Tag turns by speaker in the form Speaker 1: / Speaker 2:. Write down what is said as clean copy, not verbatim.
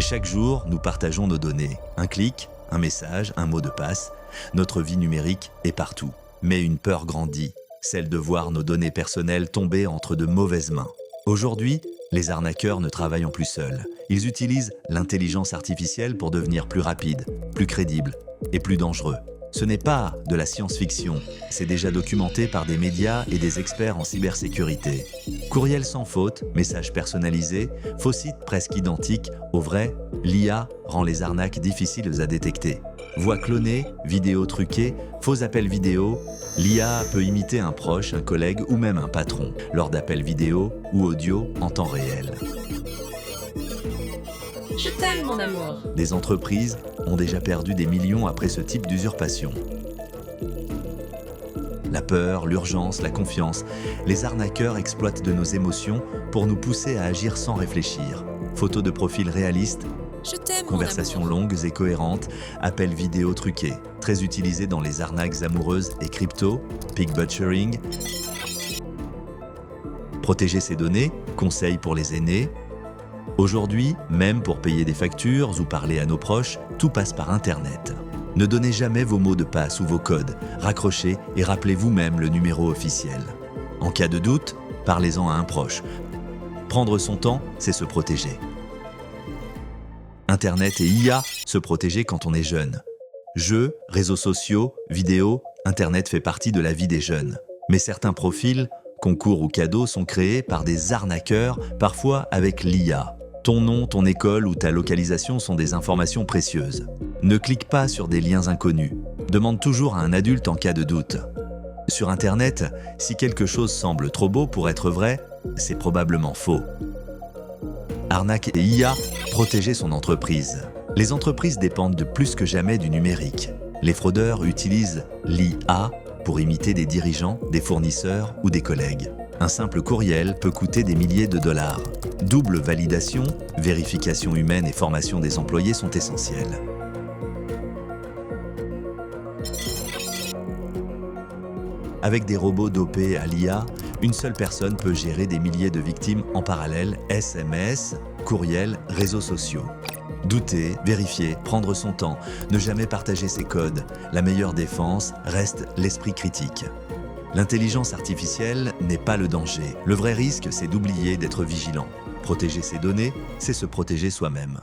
Speaker 1: Chaque jour, nous partageons nos données. Un clic, un message, un mot de passe. Notre vie numérique est partout. Mais une peur grandit, celle de voir nos données personnelles tomber entre de mauvaises mains. Aujourd'hui, les arnaqueurs ne travaillent plus seuls. Ils utilisent l'intelligence artificielle pour devenir plus rapides, plus crédibles et plus dangereux. Ce n'est pas de la science-fiction, c'est déjà documenté par des médias et des experts en cybersécurité. Courriel sans faute, messages personnalisés, faux sites presque identiques au vrai, l'IA rend les arnaques difficiles à détecter. Voix clonée, vidéos truquées, faux appels vidéo, l'IA peut imiter un proche, un collègue ou même un patron lors d'appels vidéo ou audio en temps réel.
Speaker 2: Je t'aime, mon amour.
Speaker 1: Des entreprises ont déjà perdu des millions après ce type d'usurpation. La peur, l'urgence, la confiance, les arnaqueurs exploitent de nos émotions pour nous pousser à agir sans réfléchir. Photos de profils réalistes,
Speaker 2: Je t'aime, mon
Speaker 1: conversations
Speaker 2: amour.
Speaker 1: longues et cohérentes, appels vidéo truqués, très utilisés dans les arnaques amoureuses et crypto, pig butchering. Protéger ses données, conseils pour les aînés. Aujourd'hui, même pour payer des factures ou parler à nos proches, tout passe par Internet. Ne donnez jamais vos mots de passe ou vos codes, raccrochez et rappelez vous-même le numéro officiel. En cas de doute, parlez-en à un proche. Prendre son temps, c'est se protéger. Internet et IA, se protéger quand on est jeune. Jeux, réseaux sociaux, vidéos, Internet fait partie de la vie des jeunes. Mais certains profils, concours ou cadeaux sont créés par des arnaqueurs, parfois avec l'IA. Ton nom, ton école ou ta localisation sont des informations précieuses. Ne clique pas sur des liens inconnus. Demande toujours à un adulte en cas de doute. Sur Internet, si quelque chose semble trop beau pour être vrai, c'est probablement faux. Arnaque et IA, protéger son entreprise. Les entreprises dépendent de plus que jamais du numérique. Les fraudeurs utilisent l'IA pour imiter des dirigeants, des fournisseurs ou des collègues. Un simple courriel peut coûter des milliers de dollars. Double validation, vérification humaine et formation des employés sont essentielles. Avec des robots dopés à l'IA, une seule personne peut gérer des milliers de victimes en parallèle, SMS, courriel, réseaux sociaux. Douter, vérifier, prendre son temps, ne jamais partager ses codes. La meilleure défense reste l'esprit critique. L'intelligence artificielle n'est pas le danger. Le vrai risque, c'est d'oublier d'être vigilant. Protéger ses données, c'est se protéger soi-même.